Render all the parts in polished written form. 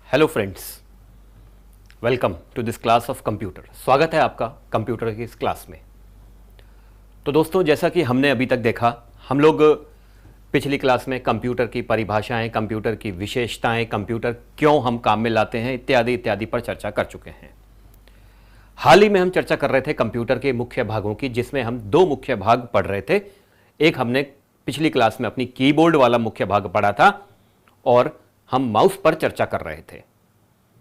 Hello friends, welcome to this class of computer. स्वागत है आपका कंप्यूटर की इस क्लास में। तो दोस्तों, जैसा कि हमने अभी तक देखा, हम लोग पिछली क्लास में कंप्यूटर की परिभाषाएं, कंप्यूटर की विशेषताएं, कंप्यूटर क्यों हम काम में लाते हैं इत्यादि इत्यादि पर चर्चा कर चुके हैं। हाल ही में हम चर्चा कर रहे थे कंप्यूटर के मुख्य भागों की, जिसमें हम दो मुख्य भाग पढ़ रहे थे। एक हमने पिछली क्लास में अपनी कीबोर्ड वाला मुख्य भाग पढ़ा था और हम माउस पर चर्चा कर रहे थे।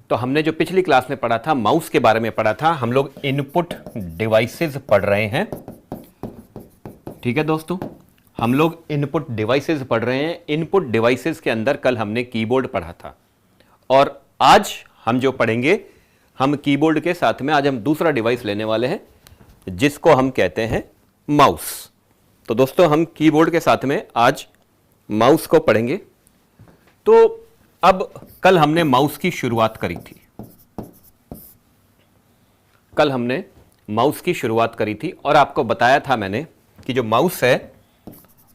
तो हमने जो पिछली क्लास में पढ़ा था, माउस के बारे में पढ़ा था। हम लोग इनपुट डिवाइसेस पढ़ रहे हैं। ठीक है दोस्तों, हम लोग इनपुट डिवाइसेस पढ़ रहे हैं। इनपुट डिवाइसेस के अंदर कल हमने कीबोर्ड पढ़ा था और आज हम जो पढ़ेंगे, हम कीबोर्ड के साथ में आज हम दूसरा डिवाइस लेने वाले हैं जिसको हम कहते हैं माउस। तो दोस्तों, हम कीबोर्ड के साथ में आज माउस को पढ़ेंगे। तो अब कल हमने माउस की शुरुआत करी थी। कल हमने माउस की शुरुआत करी थी और आपको बताया था मैंने कि जो माउस है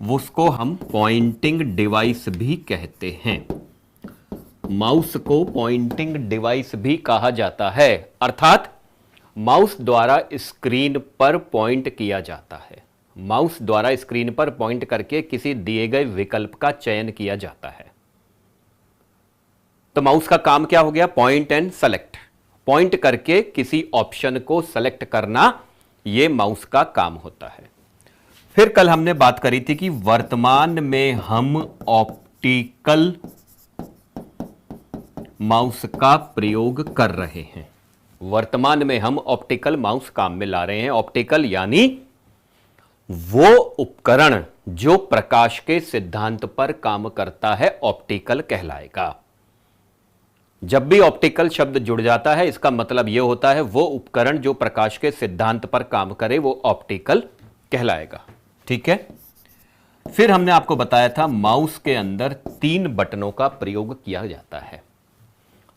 वो उसको हम पॉइंटिंग डिवाइस भी कहते हैं। माउस को पॉइंटिंग डिवाइस भी कहा जाता है, अर्थात माउस द्वारा स्क्रीन पर पॉइंट किया जाता है। माउस द्वारा स्क्रीन पर पॉइंट करके किसी दिए गए विकल्प का चयन किया जाता है। तो माउस का काम क्या हो गया? Point and select. पॉइंट करके किसी ऑप्शन को सेलेक्ट करना, यह माउस का काम होता है। फिर कल हमने बात करी थी कि वर्तमान में हम ऑप्टिकल माउस का प्रयोग कर रहे हैं। वर्तमान में हम ऑप्टिकल माउस काम में ला रहे हैं। ऑप्टिकल यानी वो उपकरण जो प्रकाश के सिद्धांत पर काम करता है, ऑप्टिकल कहलाएगा। जब भी ऑप्टिकल शब्द जुड़ जाता है, इसका मतलब यह होता है वो उपकरण जो प्रकाश के सिद्धांत पर काम करे वो ऑप्टिकल कहलाएगा। ठीक है। फिर हमने आपको बताया था माउस के अंदर 3 बटनों का प्रयोग किया जाता है।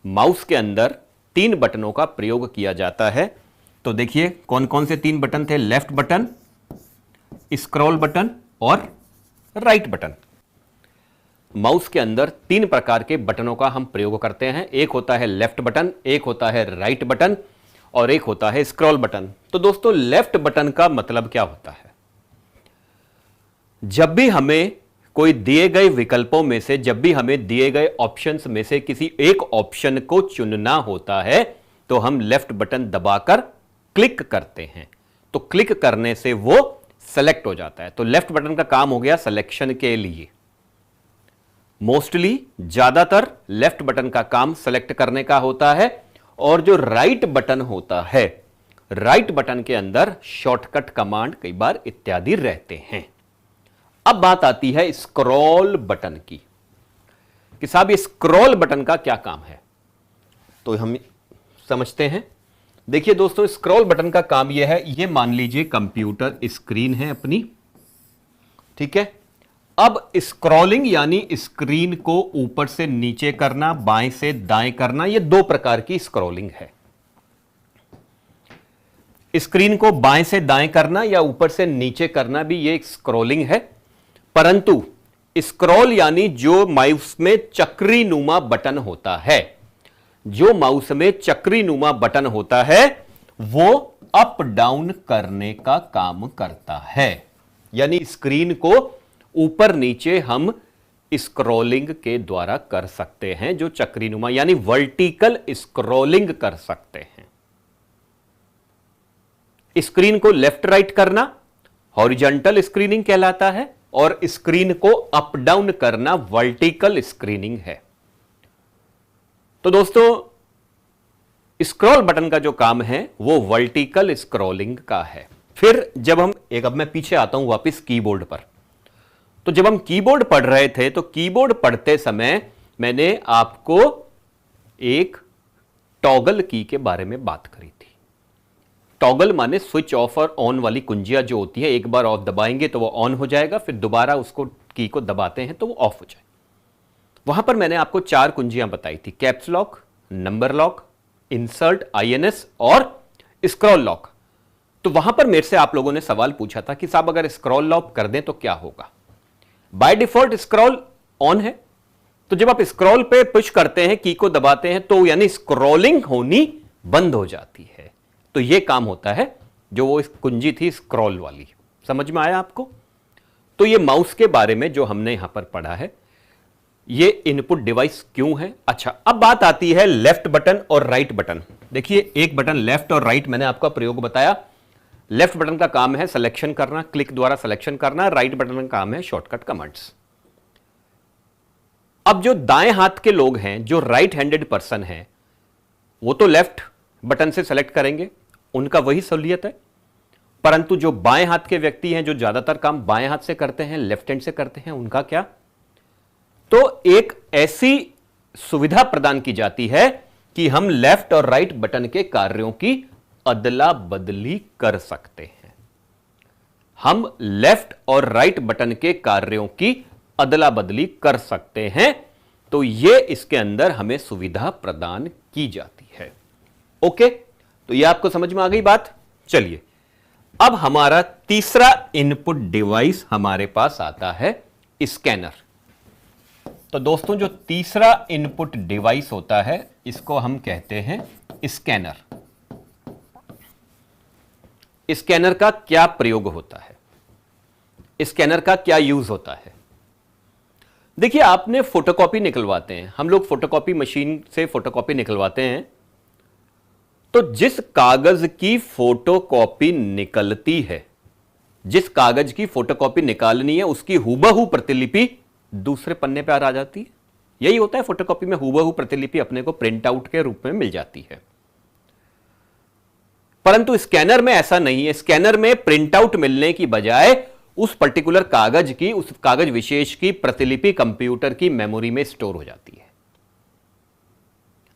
माउस के अंदर 3 बटनों का प्रयोग किया जाता है। तो देखिए कौन कौन से 3 बटन थे? लेफ्ट बटन, स्क्रॉल बटन और राइट बटन। माउस के अंदर 3 प्रकार के बटनों का हम प्रयोग करते हैं। एक होता है लेफ्ट बटन, एक होता है राइट बटन और एक होता है स्क्रॉल बटन। तो दोस्तों, लेफ्ट बटन का मतलब क्या होता है? जब भी हमें कोई दिए गए विकल्पों में से, जब भी हमें दिए गए ऑप्शंस में से किसी एक ऑप्शन को चुनना होता है तो हम लेफ्ट बटन दबाकर क्लिक करते हैं। तो क्लिक करने से वो सेलेक्ट हो जाता है। तो लेफ्ट बटन का काम हो गया सिलेक्शन के लिए। मोस्टली, ज्यादातर लेफ्ट बटन का काम सेलेक्ट करने का होता है। और जो राइट बटन होता है, राइट बटन के अंदर शॉर्टकट कमांड कई बार इत्यादि रहते हैं। अब बात आती है स्क्रॉल बटन की कि साहब ये स्क्रॉल बटन का क्या काम है, तो हम समझते हैं। देखिए दोस्तों, स्क्रॉल बटन का काम यह है, ये मान लीजिए कंप्यूटर स्क्रीन है अपनी। ठीक है। अब स्क्रॉलिंग यानी स्क्रीन को ऊपर से नीचे करना, बाएं से दाएं करना, यह 2 प्रकार की स्क्रॉलिंग है। स्क्रीन को बाएं से दाएं करना या ऊपर से नीचे करना भी यह एक स्क्रॉलिंग है। परंतु स्क्रॉल यानी जो माउस में चक्री नुमा बटन होता है, जो माउस में चक्री नुमा बटन होता है वो अप डाउन करने का काम करता है। यानी स्क्रीन को ऊपर नीचे हम स्क्रॉलिंग के द्वारा कर सकते हैं, जो चक्रीनुमा यानी वर्टिकल स्क्रॉलिंग कर सकते हैं। स्क्रीन को लेफ्ट राइट करना हॉरिजॉन्टल स्क्रीनिंग कहलाता है और स्क्रीन को अप डाउन करना वर्टिकल स्क्रीनिंग है। तो दोस्तों, स्क्रॉल बटन का जो काम है वो वर्टिकल स्क्रॉलिंग का है। फिर जब हम अब मैं पीछे आता हूं वापस कीबोर्ड पर। तो जब हम कीबोर्ड पढ़ रहे थे तो कीबोर्ड पढ़ते समय मैंने आपको एक टॉगल की के बारे में बात करी थी। टॉगल माने स्विच ऑफ और ऑन वाली कुंजियां जो होती है, एक बार ऑफ दबाएंगे तो वो ऑन हो जाएगा, फिर दोबारा उसको की को दबाते हैं तो वो ऑफ हो जाए। वहां पर मैंने आपको 4 कुंजियां बताई थी, caps lock, number lock, insert INS और स्क्रॉल लॉक। तो वहां पर मेरे से आप लोगों ने सवाल पूछा था कि साहब अगर स्क्रॉल लॉक कर दें तो क्या होगा? बाय डिफॉल्ट स्क्रॉल ऑन है, तो जब आप स्क्रॉल पे पुश करते हैं, की को दबाते हैं, तो यानी स्क्रॉलिंग होनी बंद हो जाती है। तो यह काम होता है जो वो कुंजी थी स्क्रॉल वाली। समझ में आया आपको? तो ये माउस के बारे में जो हमने यहां पर पढ़ा है, ये इनपुट डिवाइस क्यों है। अच्छा, अब बात आती है लेफ्ट बटन और राइट बटन। देखिए, एक बटन लेफ्ट और राइट मैंने आपका प्रयोग बताया। लेफ्ट बटन का काम है सिलेक्शन करना, क्लिक द्वारा सिलेक्शन करना। राइट बटन का काम है शॉर्टकट कमांड्स। अब जो दाएं हाथ के लोग हैं, जो राइट हैंडेड पर्सन हैं, वो तो लेफ्ट बटन से सेलेक्ट करेंगे, उनका वही सहूलियत है। परंतु जो बाएं हाथ के व्यक्ति हैं, जो ज्यादातर काम बाएं हाथ से करते हैं, लेफ्ट हैंड से करते हैं, उनका क्या? तो एक ऐसी सुविधा प्रदान की जाती है कि हम लेफ्ट और राइट बटन के कार्यों की अदला बदली कर सकते हैं। हम लेफ्ट और राइट बटन के कार्यों की अदला बदली कर सकते हैं। तो यह इसके अंदर हमें सुविधा प्रदान की जाती है। ओके, तो यह आपको समझ में आ गई बात। चलिए, अब हमारा तीसरा इनपुट डिवाइस हमारे पास आता है स्कैनर। तो दोस्तों, जो तीसरा इनपुट डिवाइस होता है, इसको हम कहते हैं स्कैनर। स्कैनर का क्या प्रयोग होता है? स्कैनर का क्या यूज होता है? देखिए, आपने फोटोकॉपी निकलवाते हैं, हम लोग फोटोकॉपी मशीन से फोटोकॉपी निकलवाते हैं। तो जिस कागज की फोटोकॉपी निकलती है, जिस कागज की फोटोकॉपी निकालनी है, उसकी हूबहू प्रतिलिपि दूसरे पन्ने पर आ जाती है। यही होता है फोटोकॉपी में, हूबहू प्रतिलिपि अपने को प्रिंट आउट के रूप में मिल जाती है। परंतु स्कैनर में ऐसा नहीं है। स्कैनर में प्रिंट आउट मिलने की बजाय उस पर्टिकुलर कागज की, उस कागज विशेष की प्रतिलिपि कंप्यूटर की मेमोरी में स्टोर हो जाती है।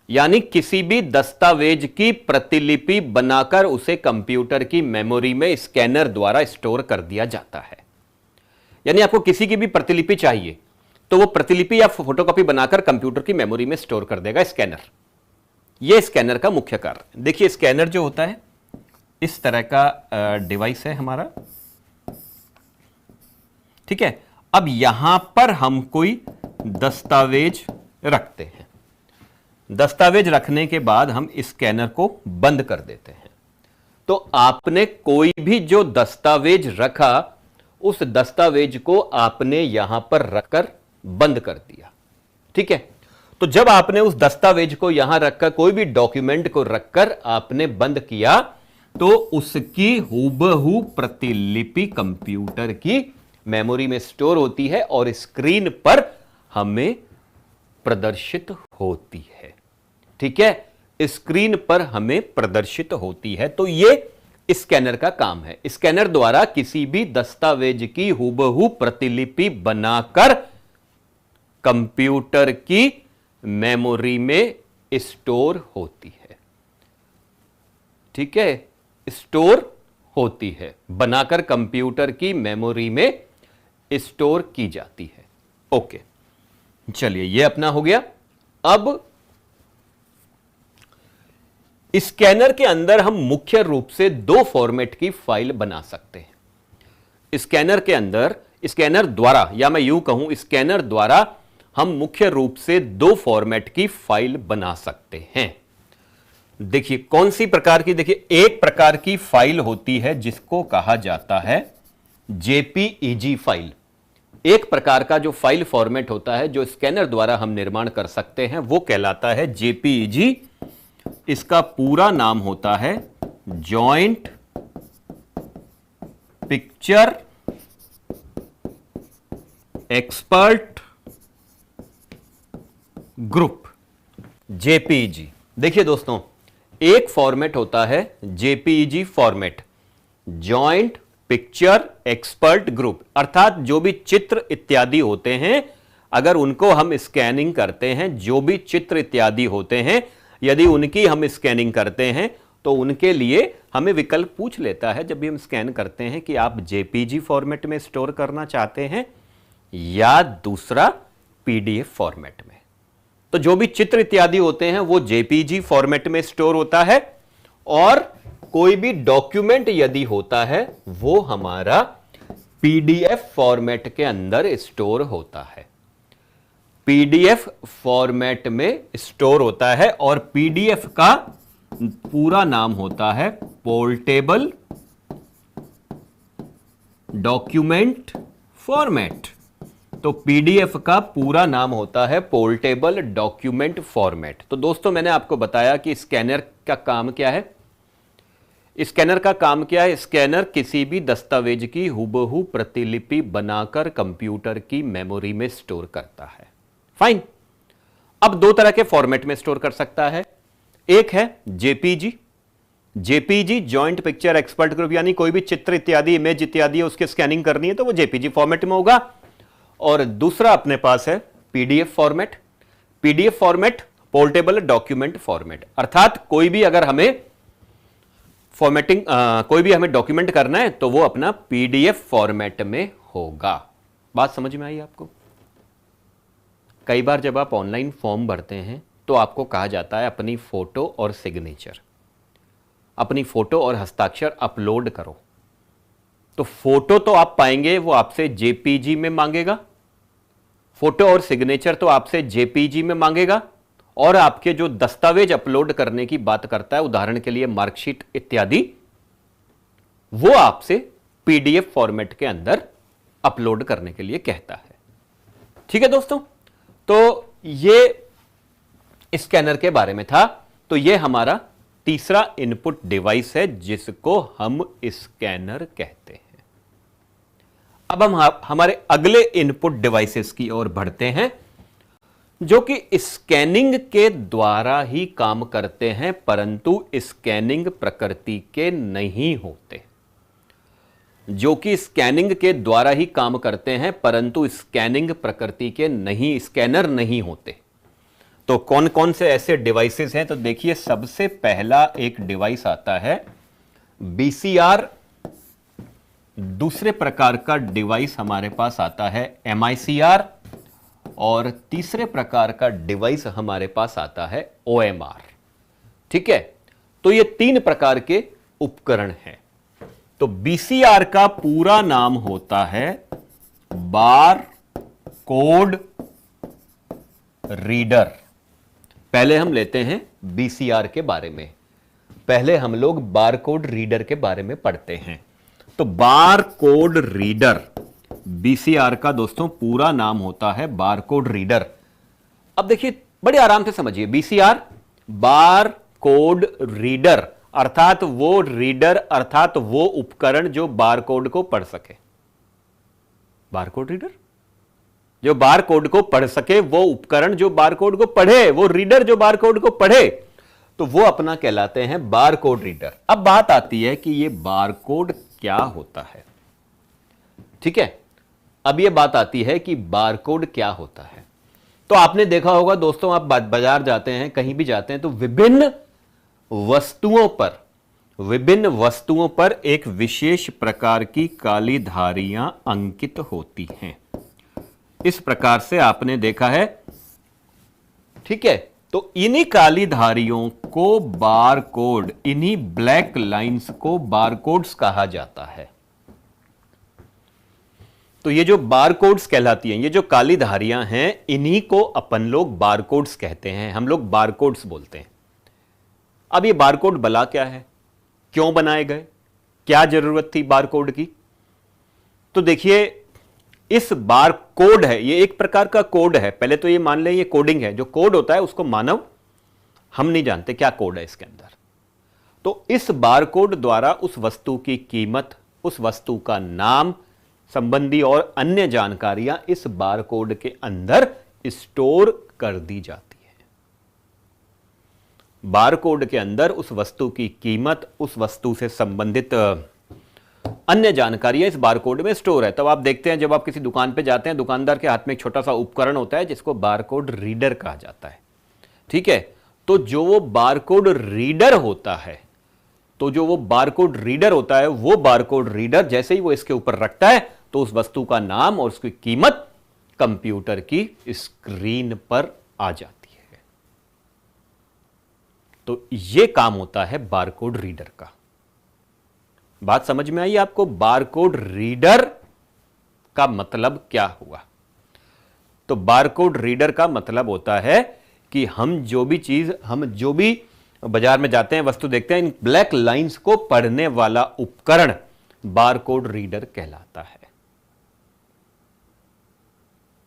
यानी किसी भी दस्तावेज की प्रतिलिपि बनाकर उसे कंप्यूटर की मेमोरी में स्कैनर द्वारा स्टोर कर दिया जाता है। यानी आपको किसी की भी प्रतिलिपि चाहिए, तो वो प्रतिलिपि या फोटोकॉपी बनाकर कंप्यूटर की मेमोरी में स्टोर कर देगा स्कैनर। यह स्कैनर का मुख्य कार्य। देखिए, स्कैनर जो होता है, इस तरह का डिवाइस है हमारा, ठीक है। अब यहां पर हम कोई दस्तावेज रखते हैं। दस्तावेज रखने के बाद हम स्कैनर को बंद कर देते हैं। तो आपने कोई भी जो दस्तावेज रखा, उस दस्तावेज को आपने यहां पर रखकर बंद कर दिया, ठीक है। तो जब आपने उस दस्तावेज को यहां रखकर, कोई भी डॉक्यूमेंट को रखकर आपने बंद किया, तो उसकी हूबहू प्रतिलिपि कंप्यूटर की मेमोरी में स्टोर होती है और स्क्रीन पर हमें प्रदर्शित होती है, ठीक है। स्क्रीन पर हमें प्रदर्शित होती है। तो यह स्कैनर का काम है। स्कैनर द्वारा किसी भी दस्तावेज की हूबहू प्रतिलिपि बनाकर कंप्यूटर की मेमोरी में स्टोर होती है, ठीक है। स्टोर होती है, बनाकर कंप्यूटर की मेमोरी में स्टोर की जाती है। ओके, चलिए, यह अपना हो गया। अब स्कैनर के अंदर हम मुख्य रूप से दो फॉर्मेट की फाइल बना सकते हैं। स्कैनर के अंदर, स्कैनर द्वारा, या मैं यूं कहूं, स्कैनर द्वारा हम मुख्य रूप से दो फॉर्मेट की फाइल बना सकते हैं। देखिए, कौन सी प्रकार की? देखिए, एक प्रकार की फाइल होती है जिसको कहा जाता है जेपीईजी फाइल। एक प्रकार का जो फाइल फॉर्मेट होता है, जो स्कैनर द्वारा हम निर्माण कर सकते हैं, वो कहलाता है जेपीईजी। इसका पूरा नाम होता है joint picture expert group, JPEG. देखिए दोस्तों, एक फॉर्मेट होता है JPEG format, joint picture expert group. अर्थात जो भी चित्र इत्यादि होते हैं, अगर उनको हम स्कैनिंग करते हैं, जो भी चित्र इत्यादि होते हैं, यदि उनकी हम स्कैनिंग करते हैं, तो उनके लिए हमें विकल्प पूछ लेता है जब भी हम स्कैन करते हैं कि आप जेपीजी फॉर्मेट में स्टोर करना चाहते हैं या दूसरा पीडीएफ फॉर्मेट में। तो जो भी चित्र इत्यादि होते हैं वो जेपीजी फॉर्मेट में स्टोर होता है, और कोई भी डॉक्यूमेंट यदि होता है वो हमारा पीडीएफ फॉर्मेट के अंदर स्टोर होता है। पीडीएफ फॉर्मेट में स्टोर होता है और पीडीएफ का पूरा नाम होता है पोर्टेबल डॉक्यूमेंट फॉर्मेट। तो पीडीएफ का पूरा नाम होता है पोर्टेबल डॉक्यूमेंट फॉर्मेट। तो दोस्तों मैंने आपको बताया कि स्कैनर का काम क्या है। स्कैनर का काम क्या है? स्कैनर किसी भी दस्तावेज की हूबहू प्रतिलिपि बनाकर कंप्यूटर की मेमोरी में स्टोर करता है। फाइन। अब दो तरह के फॉर्मेट में स्टोर कर सकता है। एक है JPG, JPG joint picture expert group, यानी कोई भी चित्र इत्यादि, इमेज इत्यादि उसके स्कैनिंग करनी है तो वो जेपीजी फॉर्मेट में होगा। और दूसरा अपने पास है PDF format. PDF format portable document format, अर्थात कोई भी अगर हमें फॉर्मेटिंग कोई भी हमें डॉक्यूमेंट करना है तो वो अपना पीडीएफ फॉर्मेट में होगा। बात समझ में आई आपको? कई बार जब आप ऑनलाइन फॉर्म भरते हैं तो आपको कहा जाता है अपनी फोटो और सिग्नेचर, अपनी फोटो और हस्ताक्षर अपलोड करो। तो फोटो तो आप पाएंगे वो आपसे जेपीजी में मांगेगा, फोटो और सिग्नेचर तो आपसे जेपीजी में मांगेगा, और आपके जो दस्तावेज अपलोड करने की बात करता है, उदाहरण के लिए मार्कशीट इत्यादि, वो आपसे पीडीएफ फॉर्मेट के अंदर अपलोड करने के लिए कहता है। ठीक है दोस्तों, तो ये स्कैनर के बारे में था। तो ये हमारा तीसरा इनपुट डिवाइस है जिसको हम स्कैनर कहते हैं। अब हम हमारे अगले इनपुट डिवाइसेस की ओर बढ़ते हैं जो कि स्कैनिंग के द्वारा ही काम करते हैं परंतु स्कैनिंग प्रकृति के नहीं होते। जो कि स्कैनिंग के द्वारा ही काम करते हैं परंतु स्कैनिंग प्रकृति के नहीं, स्कैनर नहीं होते। तो कौन कौन से ऐसे डिवाइसेस हैं? तो देखिए, सबसे पहला एक डिवाइस आता है बीसीआर। दूसरे प्रकार का डिवाइस हमारे पास आता है एमआईसीआर, और तीसरे प्रकार का डिवाइस हमारे पास आता है ओएमआर। ठीक है, तो ये तीन प्रकार के उपकरण हैं। तो बीसीआर का पूरा नाम होता है बार कोड रीडर। पहले हम लेते हैं बीसीआर के बारे में। पहले हम लोग बारकोड रीडर के बारे में पढ़ते हैं। तो बारकोड रीडर, बीसीआर का दोस्तों पूरा नाम होता है बारकोड रीडर। अब देखिए, बड़े आराम से समझिए, बीसीआर बारकोड रीडर अर्थात वो रीडर, अर्थात वो उपकरण जो बारकोड को पढ़ सके। बारकोड रीडर जो बारकोड को पढ़ सके, वो उपकरण जो बारकोड को पढ़े, वो रीडर जो बारकोड को पढ़े, तो वो अपना कहलाते हैं बारकोड रीडर। अब बात आती है कि ये बारकोड क्या होता है। ठीक है, अब ये बात आती है कि बारकोड क्या होता है। तो आपने देखा होगा दोस्तों, आप बाजार जाते हैं, कहीं भी जाते हैं, तो विभिन्न वस्तुओं पर एक विशेष प्रकार की काली धारियां अंकित होती हैं। इस प्रकार से आपने देखा है। ठीक है, तो इन्हीं काली धारियों को बारकोड, इन्हीं ब्लैक लाइंस को बारकोड्स कहा जाता है। तो ये जो बारकोड्स कहलाती हैं, ये जो काली धारियां हैं, इन्हीं को अपन लोग बारकोड्स कहते हैं, हम लोग बारकोड्स बोलते हैं। अब ये बारकोड बला क्या है, क्यों बनाए गए, क्या जरूरत थी बारकोड की? तो देखिए, इस बारकोड है, ये एक प्रकार का कोड है। पहले तो ये मान लें ये कोडिंग है। जो कोड होता है उसको मानव, हम नहीं जानते क्या कोड है इसके अंदर। तो इस बारकोड द्वारा उस वस्तु की कीमत, उस वस्तु का नाम संबंधी और अन्य जानकारियां इस बारकोड के अंदर स्टोर कर दी जाती है। बारकोड के अंदर उस वस्तु की कीमत, उस वस्तु से संबंधित अन्य जानकारियां इस बारकोड में स्टोर है। तब आप देखते हैं, जब आप किसी दुकान पे जाते हैं, दुकानदार के हाथ में एक छोटा सा उपकरण होता है जिसको बारकोड रीडर कहा जाता है। ठीक है, तो जो वो बारकोड रीडर होता है, वो बारकोड रीडर जैसे ही वो इसके ऊपर रखता है तो उस वस्तु का नाम और उसकी कीमत कंप्यूटर की स्क्रीन पर आ जाती है। तो ये काम होता है बारकोड रीडर का। बात समझ में आई आपको? बारकोड रीडर का मतलब क्या हुआ? तो बारकोड रीडर का मतलब होता है कि हम जो भी बाजार में जाते हैं, वस्तु देखते हैं, इन ब्लैक लाइंस को पढ़ने वाला उपकरण बारकोड रीडर कहलाता है।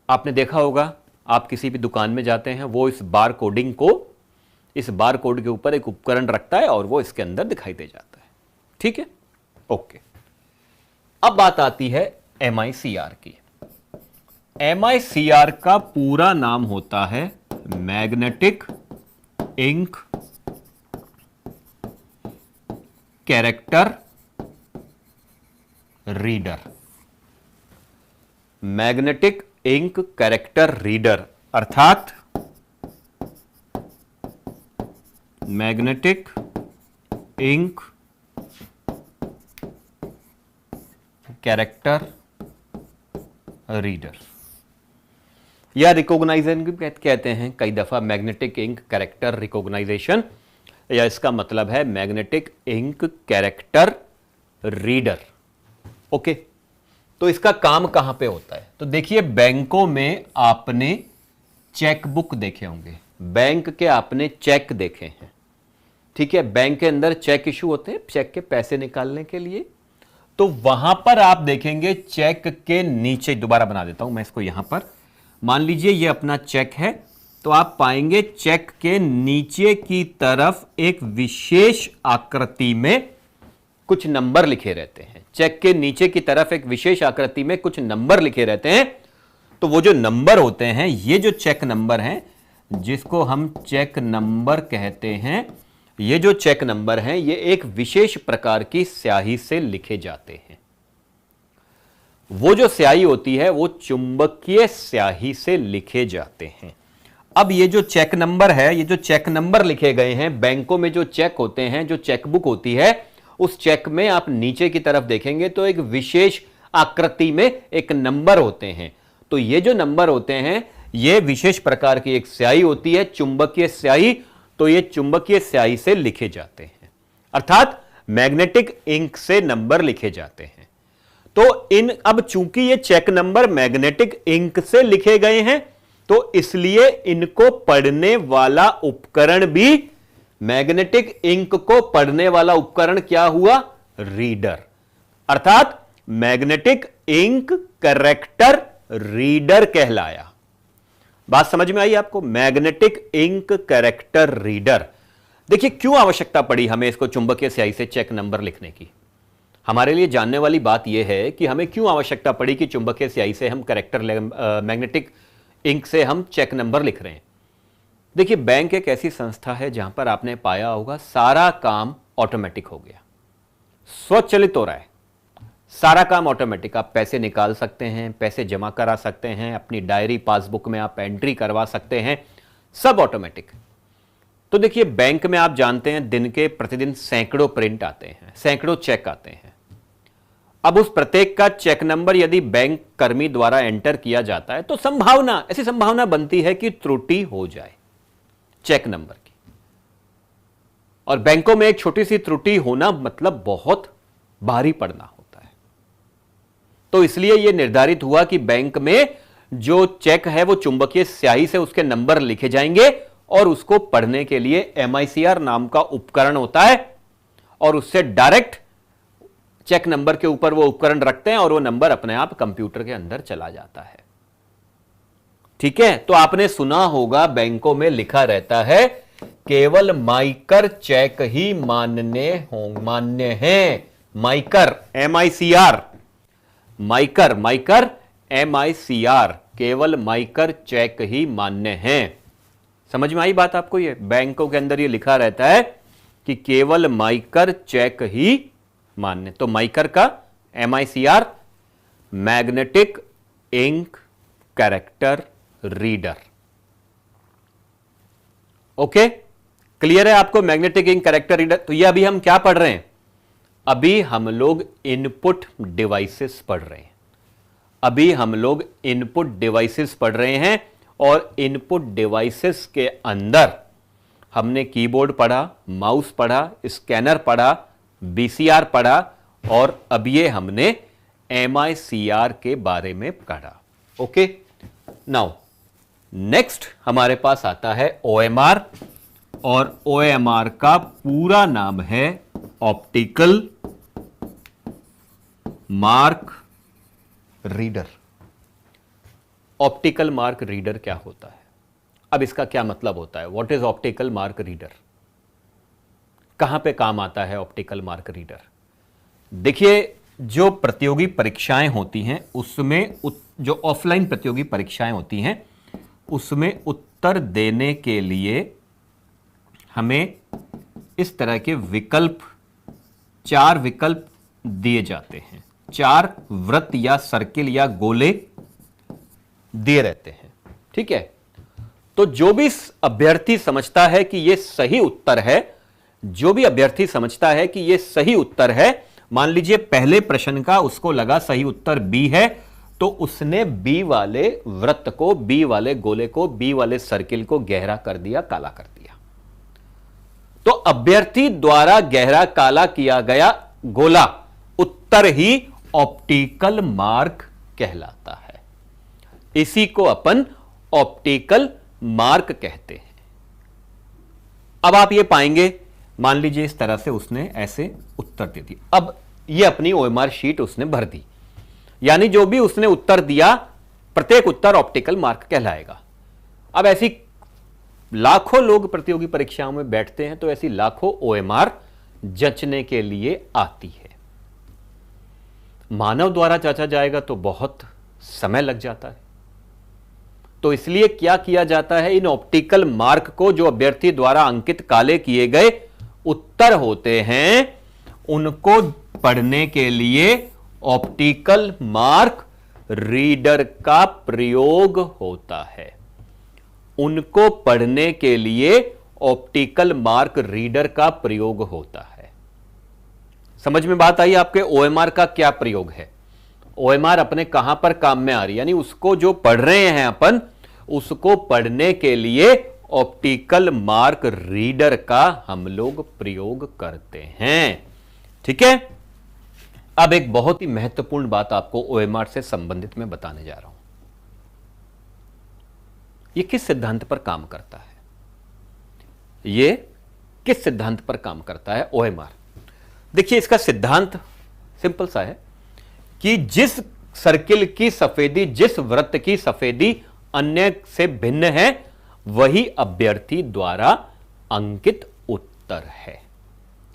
आपने देखा होगा, आप किसी भी दुकान में जाते हैं, वो इस बार कोड के ऊपर एक उपकरण रखता है और वो इसके अंदर दिखाई दे जाता है। ठीक है, ओके। अब बात आती है MICR की। MICR का पूरा नाम होता है magnetic ink character reader. Magnetic ink character reader अर्थात मैग्नेटिक इंक कैरेक्टर रीडर या रिकॉग्नाइजेशन भी कहते हैं कई दफा, मैग्नेटिक इंक कैरेक्टर रिकॉग्नाइजेशन, या इसका मतलब है magnetic ink character reader. Okay, तो इसका काम कहां पे होता है? तो देखिए, बैंकों में आपने चेकबुक देखे होंगे, बैंक के आपने चेक देखे हैं। ठीक है, बैंक के अंदर चेक इशू होते हैं चेक के पैसे निकालने के लिए। तो वहां पर आप देखेंगे चेक के नीचे, दोबारा बना देता हूं मैं इसको, यहां पर मान लीजिए ये अपना चेक है, तो आप पाएंगे चेक के नीचे की तरफ एक विशेष आकृति में कुछ नंबर लिखे रहते हैं। चेक के नीचे की तरफ एक विशेष आकृति में कुछ नंबर लिखे रहते हैं। तो वो जो नंबर होते हैं, ये जो चेक नंबर हैं, जिसको हम चेक नंबर कहते हैं, ये जो चेक नंबर हैं, ये एक विशेष प्रकार की स्याही से लिखे जाते हैं। वो जो स्याही होती है वो चुंबकीय स्याही से लिखे जाते हैं। अब ये जो चेक नंबर है, ये जो चेक नंबर लिखे गए हैं, बैंकों में जो चेक होते हैं, जो चेकबुक होती है, उस चेक में आप नीचे की तरफ देखेंगे तो एक विशेष आकृति में एक नंबर होते हैं। तो ये जो नंबर होते हैं, ये विशेष प्रकार की एक स्याही होती है, चुंबकीय स्याही। तो ये चुंबकीय स्याही से लिखे जाते हैं, अर्थात मैग्नेटिक इंक से नंबर लिखे जाते हैं। तो अब चूंकि ये चेक नंबर मैग्नेटिक इंक से लिखे गए हैं, तो इसलिए इनको पढ़ने वाला उपकरण भी, मैग्नेटिक इंक को पढ़ने वाला उपकरण क्या हुआ? रीडर, अर्थात मैग्नेटिक इंक कैरेक्टर रीडर कहलाया। बात समझ में आई आपको? Magnetic ink character reader. देखिए, क्यों आवश्यकता पड़ी हमें इसको चुंबकीय स्याही से चेक नंबर लिखने की? हमारे लिए जानने वाली बात यह है कि हमें क्यों आवश्यकता पड़ी कि चुंबकीय स्याही से हम मैग्नेटिक इंक से हम चेक नंबर लिख रहे हैं। देखिए, बैंक एक ऐसी संस्था है जहां पर आपने पाया होगा सारा काम ऑटोमेटिक हो गया, स्वचालित हो रहा है। सारा काम ऑटोमेटिक, आप पैसे निकाल सकते हैं, पैसे जमा करा सकते हैं, अपनी डायरी पासबुक में आप एंट्री करवा सकते हैं, सब ऑटोमेटिक। तो देखिए, बैंक में आप जानते हैं दिन के प्रतिदिन सैकड़ों प्रिंट आते हैं, सैकड़ों चेक आते हैं। अब उस प्रत्येक का चेक नंबर यदि बैंक कर्मी द्वारा एंटर किया जाता है, तो ऐसी संभावना बनती है कि त्रुटि हो जाए चेक नंबर की। और बैंकों में एक छोटी सी त्रुटि होना मतलब बहुत भारी पड़ना होता है। तो इसलिए यह निर्धारित हुआ कि बैंक में जो चेक है वो चुंबकीय स्याही से उसके नंबर लिखे जाएंगे और उसको पढ़ने के लिए MICR नाम का उपकरण होता है, और उससे डायरेक्ट चेक नंबर के ऊपर वो उपकरण रखते हैं और वो नंबर अपने आप कंप्यूटर के अंदर चला जाता है। ठीक है, तो आपने सुना होगा बैंकों में लिखा रहता है केवल माइकर चेक ही मान्य हैं। माइकर MICR, माइकर MICR, केवल माइकर चेक ही मान्य हैं। समझ में आई बात आपको? ये बैंकों के अंदर ये लिखा रहता है कि केवल माइकर चेक ही मान्य। तो माइकर का MICR, magnetic ink character reader. Okay, clear है आपको? Magnetic ink character reader. तो ये अभी हम क्या पढ़ रहे हैं? अभी हम लोग इनपुट डिवाइसेस पढ़ रहे हैं। अभी हम लोग इनपुट डिवाइसेस पढ़ रहे हैं, और इनपुट डिवाइसेस के अंदर हमने कीबोर्ड पढ़ा, माउस पढ़ा, स्कैनर पढ़ा, BCR पढ़ा, और अब ये हमने MICR के बारे में पढ़ा। ओके, नाउ नेक्स्ट हमारे पास आता है OMR, और OMR का पूरा नाम है optical mark reader. Optical mark reader क्या होता है? अब इसका क्या मतलब होता है? What is optical mark reader? कहां पे काम आता है ऑप्टिकल मार्क रीडर? देखिए, जो प्रतियोगी परीक्षाएं होती हैं उसमें जो ऑफलाइन प्रतियोगी परीक्षाएं होती हैं उसमें उत्तर देने के लिए हमें इस तरह के विकल्प, 4 विकल्प दिए जाते हैं। 4 वृत्त या सर्किल या गोले दिए रहते हैं, ठीक है। तो जो भी अभ्यर्थी समझता है कि यह सही उत्तर है, जो भी अभ्यर्थी समझता है कि यह सही उत्तर है, मान लीजिए पहले प्रश्न का उसको लगा सही उत्तर बी है, तो उसने बी वाले वृत्त को, बी वाले गोले को, बी वाले सर्किल को गहरा कर दिया, काला कर दिया। तो अभ्यर्थी द्वारा गहरा काला किया गया गोला उत्तर ही ऑप्टिकल मार्क कहलाता है। इसी को अपन ऑप्टिकल मार्क कहते हैं। अब आप ये पाएंगे, मान लीजिए इस तरह से उसने ऐसे उत्तर दे दिया। अब ये अपनी OMR शीट उसने भर दी, यानी जो भी उसने उत्तर दिया प्रत्येक उत्तर ऑप्टिकल मार्क कहलाएगा। अब ऐसी लाखों लोग प्रतियोगी परीक्षाओं में बैठते हैं, तो ऐसी लाखों OMR जंचने के लिए आती है। मानव द्वारा जांचा जाएगा तो बहुत समय लग जाता है, तो इसलिए क्या किया जाता है, इन ऑप्टिकल मार्क को, जो अभ्यर्थी द्वारा अंकित काले किए गए उत्तर होते हैं, उनको पढ़ने के लिए ऑप्टिकल मार्क रीडर का प्रयोग होता है। उनको पढ़ने के लिए ऑप्टिकल मार्क रीडर का प्रयोग होता है। समझ में बात आई आपके? OMR का क्या प्रयोग है? OMR अपने कहां पर काम में आ रही है, यानी उसको जो पढ़ रहे हैं अपन, उसको पढ़ने के लिए ऑप्टिकल मार्क रीडर का हम लोग प्रयोग करते हैं, ठीक है। अब एक बहुत ही महत्वपूर्ण बात आपको OMR से संबंधित मैं बताने जा रहा हूं। यह किस सिद्धांत पर काम करता है? यह किस सिद्धांत पर काम करता है OMR? देखिए, इसका सिद्धांत सिंपल सा है कि जिस सर्किल की सफेदी, जिस वृत्त की सफेदी अन्य से भिन्न है, वही अभ्यर्थी द्वारा अंकित उत्तर है,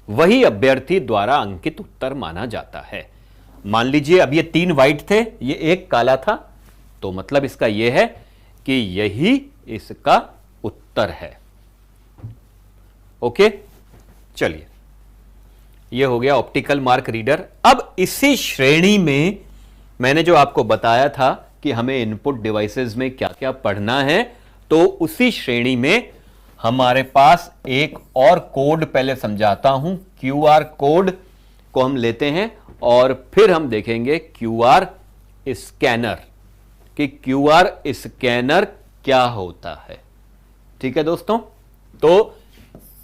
वही अभ्यर्थी द्वारा अंकित उत्तर माना जाता है। मान लीजिए अब ये 3 व्हाइट थे, ये एक काला था, तो मतलब इसका यह है कि यही इसका उत्तर है। ओके, चलिए, यह हो गया ऑप्टिकल मार्क रीडर। अब इसी श्रेणी में मैंने जो आपको बताया था कि हमें इनपुट डिवाइसेस में क्या क्या पढ़ना है, तो उसी श्रेणी में हमारे पास एक और कोड पहले समझाता हूं। QR कोड को हम लेते हैं और फिर हम देखेंगे QR स्कैनर, कि QR स्कैनर क्या होता है, ठीक है दोस्तों। तो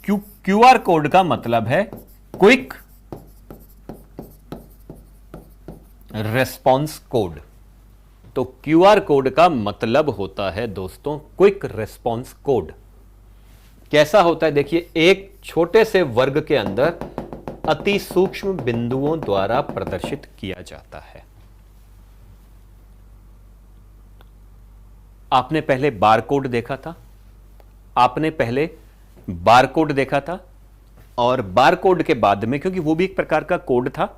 QR कोड का मतलब है क्विक रेस्पॉन्स कोड। तो QR कोड का मतलब होता है दोस्तों क्विक रेस्पॉन्स कोड। कैसा होता है? देखिए, एक छोटे से वर्ग के अंदर अति सूक्ष्म बिंदुओं द्वारा प्रदर्शित किया जाता है। आपने पहले बारकोड देखा था, आपने पहले बारकोड देखा था, और बारकोड के बाद में, क्योंकि वो भी एक प्रकार का कोड था,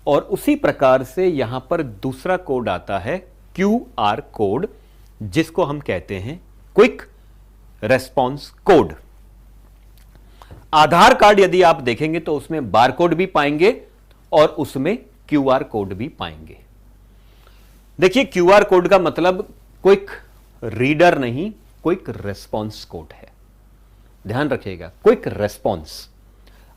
और उसी प्रकार से यहां पर दूसरा कोड आता है QR कोड, जिसको हम कहते हैं क्विक रेस्पॉन्स कोड। आधार कार्ड यदि आप देखेंगे तो उसमें बारकोड भी पाएंगे और उसमें QR कोड भी पाएंगे। देखिए, QR कोड का मतलब क्विक रीडर नहीं, क्विक रेस्पॉन्स कोड है। ध्यान रखिएगा, क्विक रेस्पॉन्स।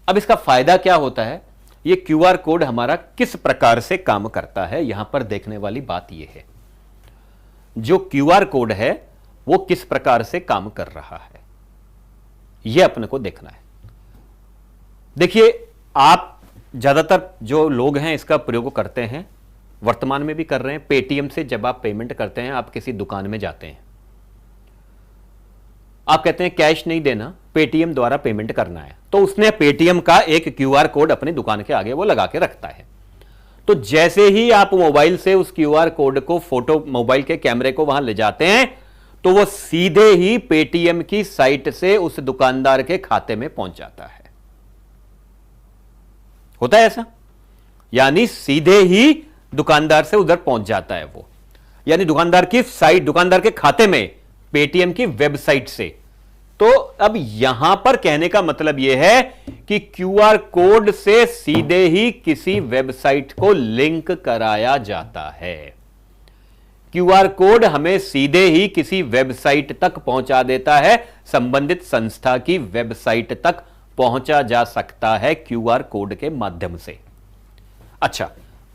अब इसका फायदा क्या होता है, यह QR कोड हमारा किस प्रकार से काम करता है, यहां पर देखने वाली बात यह है, जो QR कोड है वो किस प्रकार से काम कर रहा है, यह अपने को देखना है। देखिए, आप ज्यादातर जो लोग हैं इसका प्रयोग करते हैं, वर्तमान में भी कर रहे हैं। पेटीएम से जब आप पेमेंट करते हैं, आप किसी दुकान में जाते हैं, आप कहते हैं कैश नहीं देना, पेटीएम द्वारा पेमेंट करना है, तो उसने पेटीएम का एक क्यूआर कोड अपनी दुकान के आगे वो लगा के रखता है। तो जैसे ही आप मोबाइल से उस क्यूआर कोड को, फोटो मोबाइल के कैमरे को वहां ले जाते हैं, तो वो सीधे ही पेटीएम की साइट से उस दुकानदार के खाते में पहुंच जाता है। होता है ऐसा, यानी सीधे ही दुकानदार से उधर पहुंच जाता है वो, यानी दुकानदार की साइट, दुकानदार के खाते में पेटीएम की वेबसाइट से। तो अब यहां पर कहने का मतलब यह है कि क्यूआर कोड से सीधे ही किसी वेबसाइट को लिंक कराया जाता है। क्यूआर कोड हमें सीधे ही किसी वेबसाइट तक पहुंचा देता है, संबंधित संस्था की वेबसाइट तक पहुंचा जा सकता है क्यूआर कोड के माध्यम से। अच्छा,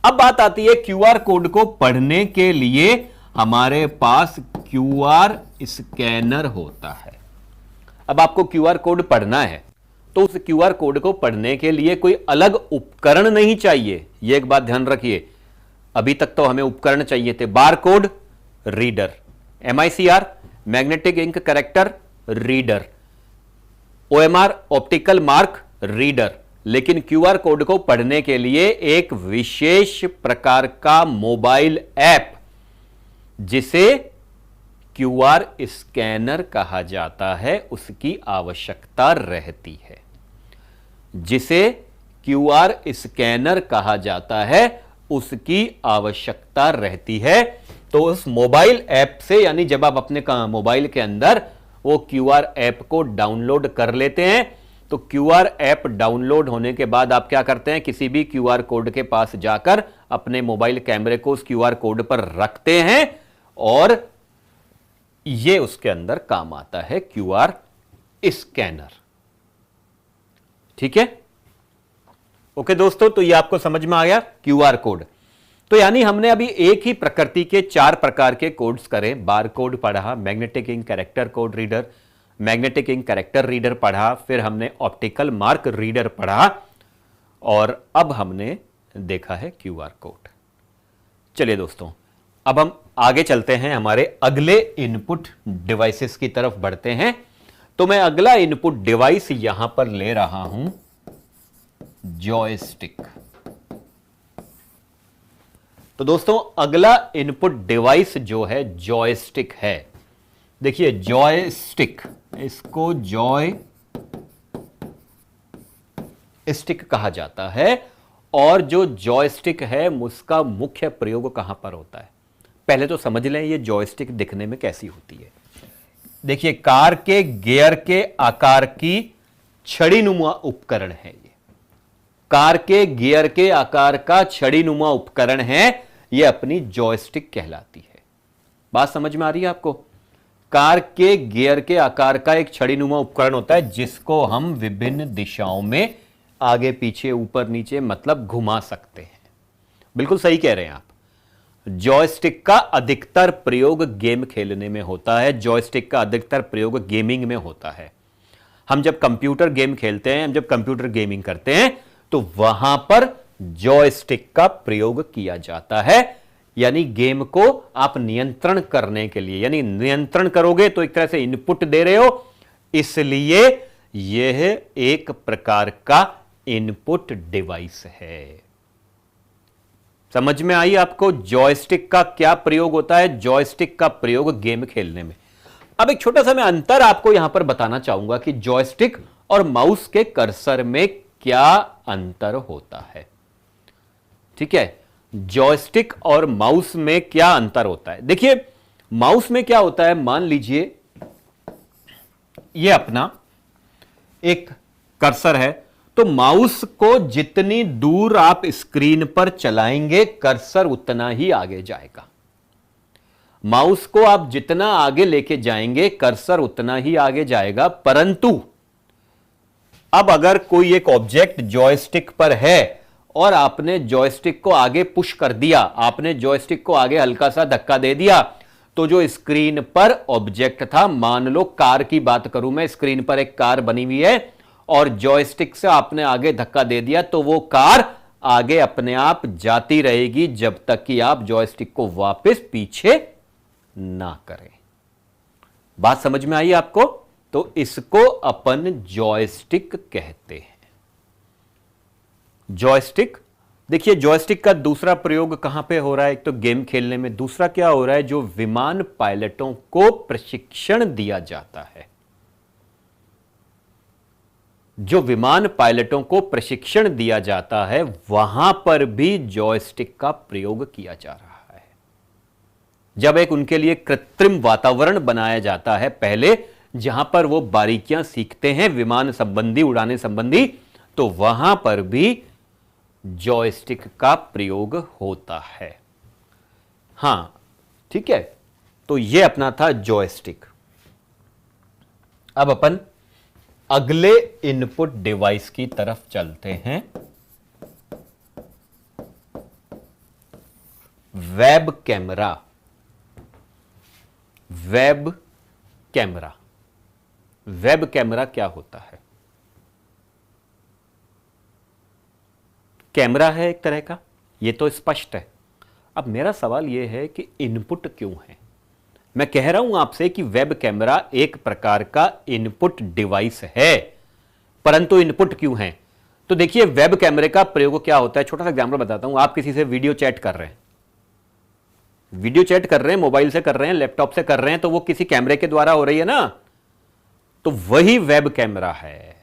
अब बात आती है क्यूआर कोड को पढ़ने के लिए हमारे पास क्यूआर स्कैनर होता है। अब आपको क्यूआर कोड पढ़ना है तो उस क्यूआर कोड को पढ़ने के लिए कोई अलग उपकरण नहीं चाहिए, यह एक बात ध्यान रखिए। अभी तक तो हमें उपकरण चाहिए थे, bar code reader, MICR magnetic ink character reader, OMR optical mark reader, लेकिन क्यूआर कोड को पढ़ने के लिए एक विशेष प्रकार का मोबाइल ऐप जिसे क्यूआर स्कैनर कहा जाता है उसकी आवश्यकता रहती है। जिसे क्यूआर स्कैनर कहा जाता है उसकी आवश्यकता रहती है। तो उस मोबाइल ऐप से, यानी जब आप अपने मोबाइल के अंदर वो क्यूआर ऐप को डाउनलोड कर लेते हैं, तो क्यूआर ऐप डाउनलोड होने के बाद आप क्या करते हैं, किसी भी क्यूआर कोड के पास जाकर अपने मोबाइल कैमरे को उस क्यूआर कोड पर रखते हैं और ये उसके अंदर काम आता है क्यूआर स्कैनर। ठीक है, ओके दोस्तों, तो ये आपको समझ में आ गया क्यूआर कोड। तो यानी हमने अभी एक ही प्रकृति के 4 प्रकार के कोड्स करे, बार कोड पढ़ा, magnetic ink character code reader, magnetic ink character reader पढ़ा, फिर हमने ऑप्टिकल मार्क रीडर पढ़ा और अब हमने देखा है क्यूआर कोड। चलिए दोस्तों, अब हम आगे चलते हैं, हमारे अगले इनपुट डिवाइसेस की तरफ बढ़ते हैं। तो मैं अगला इनपुट डिवाइस यहां पर ले रहा हूं जॉयस्टिक। तो दोस्तों अगला इनपुट डिवाइस जो है जॉयस्टिक है। देखिए जॉयस्टिक, इसको जॉय स्टिक कहा जाता है। और जो जॉयस्टिक है उसका मुख्य प्रयोग कहां पर होता है, पहले तो समझ लें ये जॉयस्टिक दिखने में कैसी होती है। देखिए कार के गियर के आकार की छड़ीनुमा उपकरण है ये, कार के गियर के आकार का छड़ीनुमा उपकरण है, ये अपनी जॉयस्टिक कहलाती है। बात समझ में आ रही है आपको? कार के गियर के आकार का एक छड़ीनुमा उपकरण होता है जिसको हम विभिन्न दिशाओं में आगे पीछे ऊपर नीचे मतलब घुमा सकते हैं। बिल्कुल सही कह रहे हैं आप। जॉयस्टिक का अधिकतर प्रयोग गेम खेलने में होता है, जॉयस्टिक का अधिकतर प्रयोग गेमिंग में होता है। हम जब कंप्यूटर गेम खेलते हैं, हम जब कंप्यूटर गेमिंग करते हैं तो वहां पर जॉयस्टिक का प्रयोग किया जाता है। यानी गेम को आप नियंत्रण करने के लिए, यानी नियंत्रण करोगे तो एक तरह से इनपुट दे रहे हो, इसलिए यह एक प्रकार का इनपुट डिवाइस है। समझ में आई आपको जॉयस्टिक का क्या प्रयोग होता है? जॉयस्टिक का प्रयोग गेम खेलने में। अब एक छोटा सा मैं अंतर आपको यहां पर बताना चाहूंगा कि जॉयस्टिक और माउस के कर्सर में क्या अंतर होता है। ठीक है, जॉयस्टिक और माउस में क्या अंतर होता है। देखिए माउस में क्या होता है, मान लीजिए ये अपना एक कर्सर है, तो माउस को जितनी दूर आप स्क्रीन पर चलाएंगे कर्सर उतना ही आगे जाएगा। माउस को आप जितना आगे लेके जाएंगे कर्सर उतना ही आगे जाएगा। परंतु अब अगर कोई एक ऑब्जेक्ट जॉयस्टिक पर है और आपने जॉयस्टिक को आगे पुश कर दिया, आपने जॉयस्टिक को आगे हल्का सा धक्का दे दिया, तो जो स्क्रीन पर ऑब्जेक्ट था, मान लो कार की बात करूं मैं, स्क्रीन पर एक कार बनी हुई है और जॉयस्टिक से आपने आगे धक्का दे दिया तो वो कार आगे अपने आप जाती रहेगी जब तक कि आप जॉयस्टिक को वापस पीछे ना करें। बात समझ में आई आपको? तो इसको अपन जॉयस्टिक कहते हैं। जॉयस्टिक, देखिए जॉयस्टिक का दूसरा प्रयोग कहां पे हो रहा है? एक तो गेम खेलने में, दूसरा क्या हो रहा है? जो विमान पायलटों को प्रशिक्षण दिया जाता है, जो विमान पायलटों को प्रशिक्षण दिया जाता है, वहां पर भी जॉयस्टिक का प्रयोग किया जा रहा है। जब एक उनके लिए कृत्रिम वातावरण बनाया जाता है पहले, जहां पर वो बारीकियां सीखते हैं विमान संबंधी, उड़ाने संबंधी, तो वहां पर भी जॉयस्टिक का प्रयोग होता है। हां, ठीक है, तो यह अपना था जॉयस्टिक। अब अपन अगले इनपुट डिवाइस की तरफ चलते हैं, web camera. Web camera, web camera क्या होता है? कैमरा है एक तरह का, यह तो स्पष्ट है। अब मेरा सवाल यह है कि इनपुट क्यों है? मैं कह रहा हूं आपसे कि वेब कैमरा एक प्रकार का इनपुट डिवाइस है, परंतु इनपुट क्यों है? तो देखिए वेब कैमरे का प्रयोग क्या होता है, छोटा सा एग्जांपल बताता हूं। आप किसी से वीडियो चैट कर रहे हैं, वीडियो चैट कर रहे हैं, मोबाइल से कर रहे हैं, लैपटॉप से कर रहे हैं, तो वो किसी कैमरे के द्वारा हो रही है ना, तो वही वेब कैमरा है।